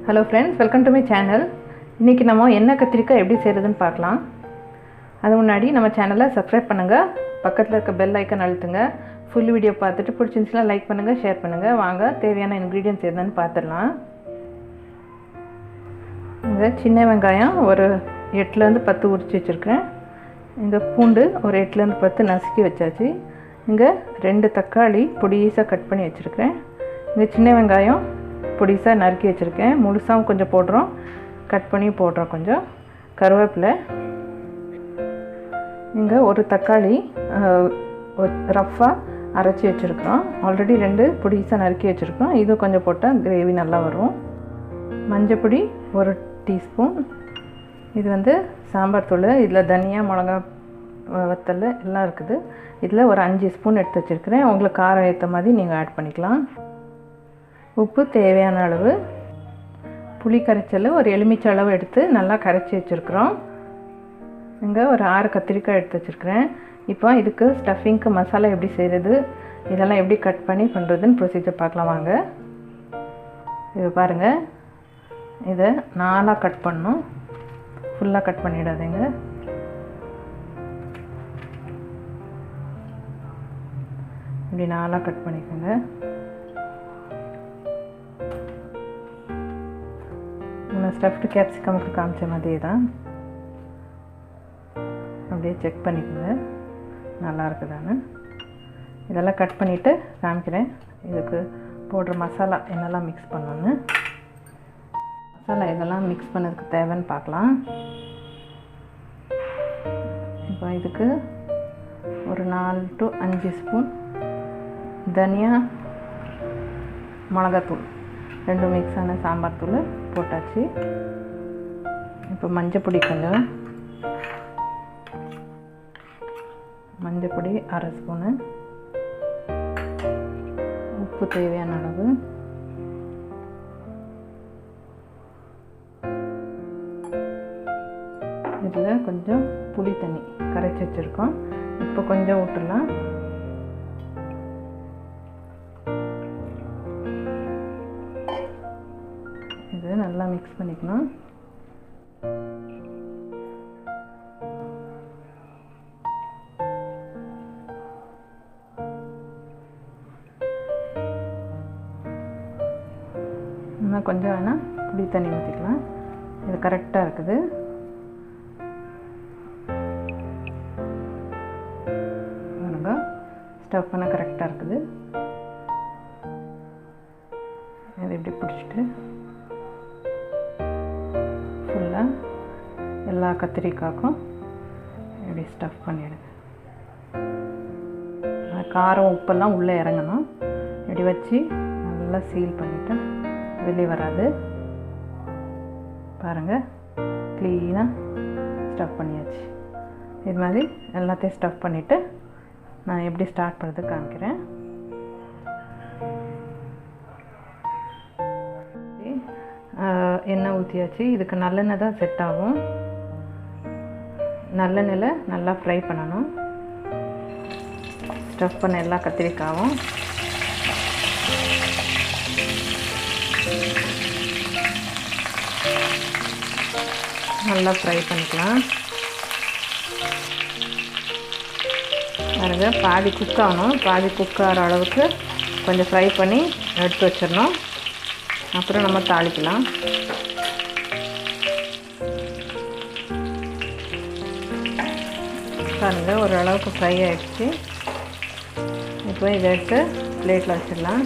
Hello friends, welcome to my channel. இன்னைக்கு நம்ம Ennai Kathirikai எப்படி செய்யறதுன்னு பார்க்கலாம். அது முன்னாடி நம்ம சேனலை சப்ஸ்கிரைப் பண்ணுங்க, பக்கத்துல இருக்க பெல் ஐகான் அழுத்துங்க. ஃபுல் வீடியோ பார்த்துட்டு பிடிச்சிருந்தா லைக் பண்ணுங்க, ஷேர் பண்ணுங்க. வாங்க தேவையான ingredients என்னன்னு பார்த்துடலாம். இந்த சின்ன வெங்காயம் ஒரு 8 ல இருந்து 10 உரிச்சு வச்சிருக்கேன். இந்த பூண்டு ஒரு 8 ல இருந்து 10 நசுக்கி வச்சாச்சு. இங்க 2 தக்காளி பொடிசா கட் பண்ணி வச்சிருக்கேன். இந்த சின்ன வெங்காயம் பொடிசா நறுக்கி வச்சிருக்கேன். முழுசாவும் கொஞ்சம் போடுறோம், கட் பண்ணி போடுறோம் கொஞ்சம். கருவேப்பிலை, இங்கே ஒரு தக்காளி ரஃப்பாக அரைச்சி வச்சுருக்கிறோம். ஆல்ரெடி 2 பொடிசா நறுக்கி வச்சுருக்கோம். இது கொஞ்சம் போட்டால் கிரேவி நல்லா வரும். மஞ்சப்பொடி 1 டீஸ்பூன். இது சாம்பார் தூள். இதில் தனியா, மிளகா வத்தல் எல்லாம் இருக்குது. இதில் ஒரு 5 ஸ்பூன் எடுத்து வச்சுருக்கிறேன். உங்களுக்கு காரம் ஏற்ற மாதிரி நீங்கள் ஆட் பண்ணிக்கலாம். உப்பு தேவையான அளவு. புளி கரைச்சல் ஒரு எலுமிச்சை அளவு எடுத்து நல்லா கரைச்சி வச்சுருக்குறோம். இங்கே ஒரு 6 கத்திரிக்காய் எடுத்து வச்சுருக்கிறேன். இப்போ இதுக்கு ஸ்டஃபிங்க்கு மசாலா எப்படி செய்கிறது, இதெல்லாம் எப்படி கட் பண்ணி பண்ணுறதுன்னு ப்ரொசீஜர் பார்க்கலாம் வாங்க. இது பாருங்கள், இதை 4 கட் பண்ணணும். ஃபுல்லாக கட் பண்ணிடாதீங்க. இப்படி 4 கட் பண்ணிக்கோங்க. நான் ஸ்டஃப்டு கேப்சிகமுக்கு காமிச்ச மாதிரி தான். அப்படியே செக் பண்ணிக்கோங்க நல்லா இருக்குதான்னு. இதெல்லாம் கட் பண்ணிவிட்டு காமிக்கிறேன். இதுக்கு போடுற மசாலா என்னெல்லாம் மிக்ஸ் பண்ணணுன்னு. மசாலா இதெல்லாம் மிக்ஸ் பண்ணதுக்கு தேவைன்னு பார்க்கலாம். இப்போ இதுக்கு ஒரு 4 to 5 ஸ்பூன் தனியா, மிளகாத்தூள் 2 மிக்ஸான சாம்பார் தூள் போட்டாச்சு. இப்போ மஞ்சப்பொடி கொஞ்சம், மஞ்சப்பொடி 1/2 ஸ்பூனு. உப்பு தேவையான அளவு. இதில் கொஞ்சம் புளி தண்ணி கரைச்சி வச்சுருக்கோம். இப்போ கொஞ்சம் விட்டுடலாம். இது நல்லா மிக்ஸ் பண்ணிக்கணும். இன்னும் கொஞ்சம் வேணால் புளி தண்ணி ஊற்றிக்கலாம். இது கரெக்டாக இருக்குது. ஸ்டஃப் பண்ண கரெக்டாக இருக்குது. இது இப்படி பிடிச்சிட்டு ஃபுல்லாக எல்லா கத்திரிக்காய்க்கும் இப்படி ஸ்டஃப் பண்ணிவிடுங்க. காரம் உப்பெல்லாம் உள்ளே இறங்கணும். இப்படி வச்சு நல்லா சீல் பண்ணிவிட்டு வெளியே வராது. பாருங்கள், க்ளீனாக ஸ்டஃப் பண்ணியாச்சு. இது மாதிரி எல்லாத்தையும் ஸ்டஃப் பண்ணிவிட்டு நான் எப்படி ஸ்டார்ட் பண்ணுறது காமிக்கிறேன். எண்ணெய் ஊற்றியாச்சு. இதுக்கு நல்லெண்ணெய் தான் செட் ஆகும். நல்லெண்ணெயில் நல்லா ஃப்ரை பண்ணணும். ஸ்டஃப் பண்ண எல்லா கத்திரிக்காயும் நல்லா ஃப்ரை பண்ணிக்கலாம். பாருங்க, பாதி குக் ஆகணும். பாதி குக் ஆகிற அளவுக்கு கொஞ்சம் ஃப்ரை பண்ணி எடுத்து வச்சிடணும். அப்புறம் நம்ம தாளிக்கலாம். பாருங்கள், ஓரளவுக்கு ஃப்ரை ஆகிடுச்சு. இப்போ இதை எடுத்து பிளேட்டில் வச்சிடலாம்.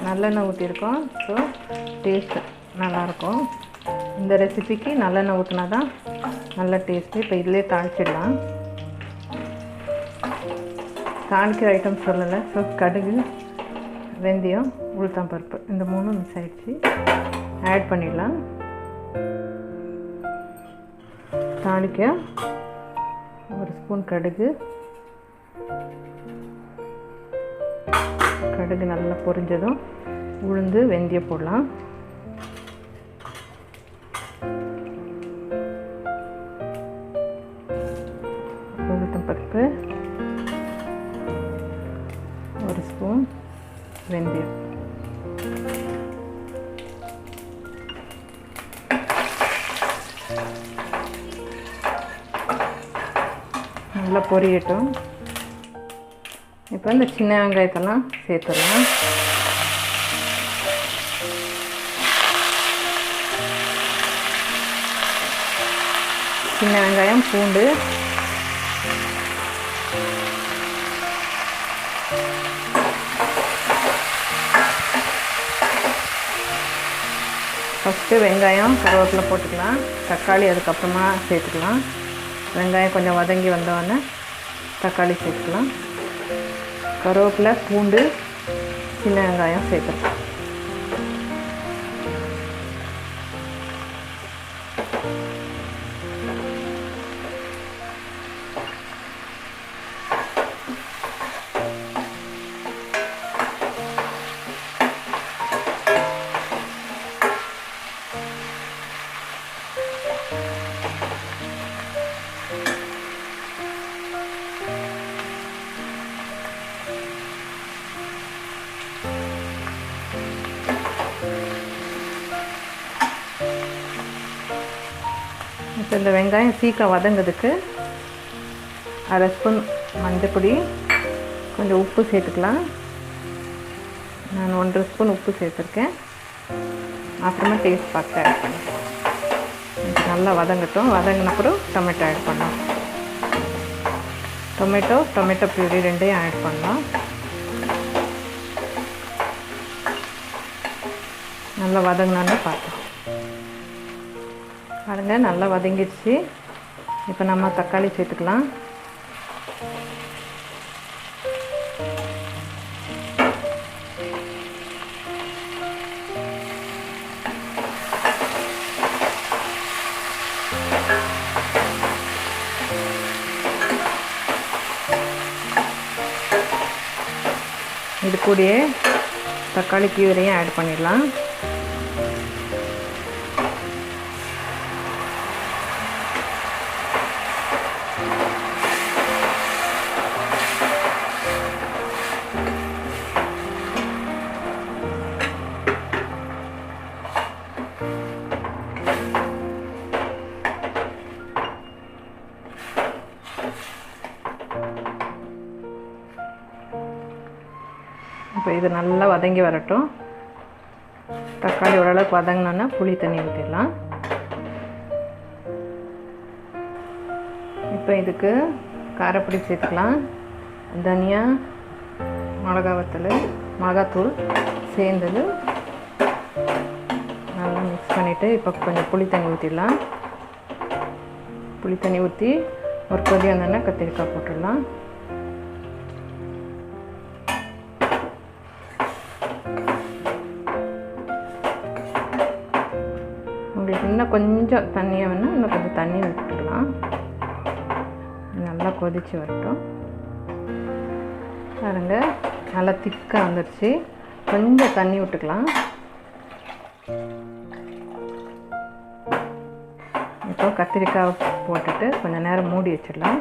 நல்லெண்ணெய் ஊற்றிருக்கோம். ஸோ டேஸ்ட்டு நல்லாயிருக்கும். இந்த ரெசிபிக்கு நல்லெண்ணெய் ஊற்றினா தான் நல்ல டேஸ்ட்டு. இப்போ இதிலே தாளிச்சிடலாம். தாளிக்கிற ஐட்டம் சொல்லலை. ஸோ கடுகு, வெந்தயம், உளுத்தம்பருப்பு இந்த 3 மிக்ஸ் ஆகிடுச்சு. ஆட் பண்ணிடலாம். தாளிக்க 1 ஸ்பூன் கடுகு. கடுகு நல்லா பொரிஞ்சதும் உளுந்து, வெந்தயம் போடலாம். உளுத்தம்பருப்பு 1 ஸ்பூன், நல்லா பொரியட்டும். இப்போ இந்த சின்ன வெங்காயத்தெல்லாம் சேர்த்துடலாம். சின்ன வெங்காயம், பூண்டு, ஃபஸ்ட்டு வெங்காயம் கருவேப்பிலை போட்டுக்கலாம். தக்காளி அதுக்கப்புறமா சேர்த்துக்கலாம். வெங்காயம் கொஞ்சம் வதங்கி வந்தோடனே தக்காளி சேர்த்துக்கலாம். கருவேப்பிலை, பூண்டு, சின்ன வெங்காயம் சேர்த்துக்கலாம். இப்போ இந்த வெங்காயம் சீக்கிரம் வதங்கிறதுக்கு அரை ஸ்பூன் மஞ்சப்பொடி, கொஞ்சம் உப்பு சேர்த்துக்கலாம். நான் 1.5 ஸ்பூன் உப்பு சேர்த்துருக்கேன். அப்புறமா டேஸ்ட் பார்த்து ஆட் பண்ணிக்கலாம். நல்லா வதங்கட்டும். வதங்கினப்புறம் டொமேட்டோ ஆட் பண்ணலாம். டொமேட்டோ பியூரி ரெண்டையும் ஆட் பண்ணலாம். நல்லா வதங்கினான்னு பார்க்கலாம். பாருங்கள், நல்லா வதங்கிடுச்சு. இப்போ நம்ம தக்காளி சேர்த்துக்கலாம். இது கூடயே தக்காளி பியூரையும் ஆட் பண்ணிடலாம். இப்போ இது நல்லா வதங்கி வரட்டும். தக்காளி ஓரளவுக்கு வதங்கினோன்னா புளி தண்ணி ஊற்றிடலாம். இப்போ இதுக்கு காரப்பொடி சேர்த்துக்கலாம். தனியா, மிளகாத்தூள் சேர்ந்தது நல்லா மிக்ஸ் பண்ணிவிட்டு இப்போ கொஞ்சம் புளி தண்ணி ஊற்றிடலாம். புளி தண்ணி ஊற்றி ஒரு கொதி வந்தோன்னா கத்திரிக்காய் போட்டுடலாம். உங்களுக்கு இன்னும் கொஞ்சம் தண்ணியாக வேணால் இன்னும் கொஞ்சம் தண்ணி விட்டுடலாம். நல்லா கொதித்து வரட்டும். பாருங்க, நல்லா திக்காக வந்துடுச்சு. கொஞ்சம் தண்ணி விட்டுக்கலாம். இப்போ கத்திரிக்காய் போட்டுட்டு கொஞ்சம் நேரம் மூடி வச்சிடலாம்.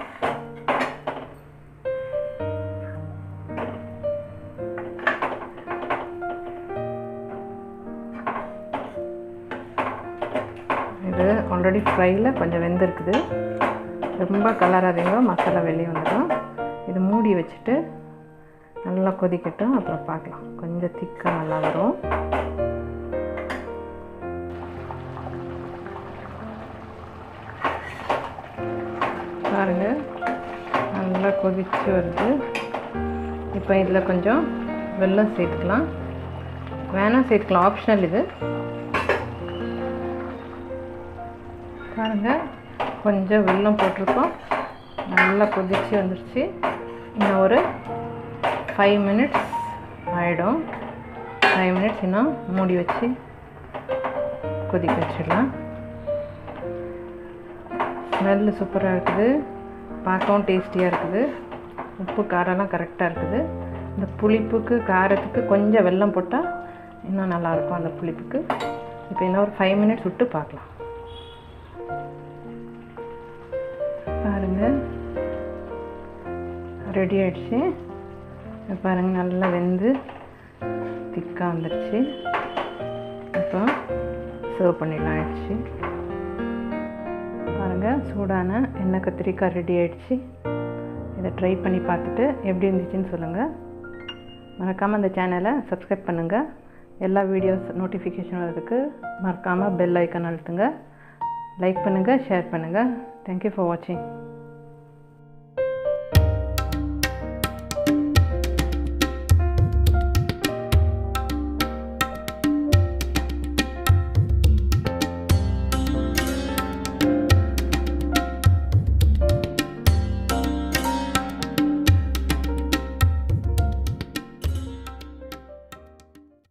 இது ஆல்ரெடி ஃப்ரையில் கொஞ்சம் வெந்திருக்குது. ரொம்ப கலராதீங்க, மசாலா வெளியே வந்துடும். இது மூடி வச்சுட்டு நல்லா கொதிக்கட்டும். அப்புறம் பார்க்கலாம். கொஞ்சம் திக்காக நல்லா வரும். பாருங்கள், நல்லா கொதிச்சு வருது. இப்போ இதில் கொஞ்சம் வெல்லம் சேர்த்துக்கலாம். வேணால் சேர்த்துக்கலாம், ஆப்ஷனல் இது. பாருங்கள், கொஞ்சம் வெல்லம் போட்டிருக்கோம். நல்லா கொதிச்சு வந்துடுச்சு. இன்னும் ஒரு 5 மினிட்ஸ் ஆகிடும். 5 மினிட்ஸ் இன்னும் மூடி வச்சு கொதிக்க வச்சிடலாம். ஸ்மெல்லு சூப்பராக இருக்குது. பார்க்கவும் டேஸ்டியாக இருக்குது. உப்பு காரம்லாம் கரெக்டாக இருக்குது. இந்த புளிப்புக்கு காரத்துக்கு கொஞ்சம் வெல்லம் போட்டால் இன்னும் நல்லாயிருக்கும் அந்த புளிப்புக்கு. இப்போ இன்னும் ஒரு 5 மினிட்ஸ் விட்டு பார்க்கலாம். பாருங்கள், ரெடி ஆகிடுச்சு. பாருங்கள், நல்லா வெந்து திக்காக வந்துடுச்சு. இப்போ சர்வ் பண்ணிடலாம். ஆயிடுச்சு. பாருங்கள், சூடான எண்ணெய் கத்திரிக்காய் ரெடி ஆகிடுச்சு. இதை ட்ரை பண்ணி பார்த்துட்டு எப்படி இருந்துச்சுன்னு சொல்லுங்கள். மறக்காமல் அந்த சேனலை சப்ஸ்கிரைப் பண்ணுங்கள். எல்லா வீடியோஸ் நோட்டிஃபிகேஷன் வரதுக்கு மறக்காமல் பெல் ஐக்கான் அழுத்துங்க. லைக் பண்ணுங்கள், ஷேர் பண்ணுங்கள். தேங்க்யூ ஃபார் வாட்சிங்.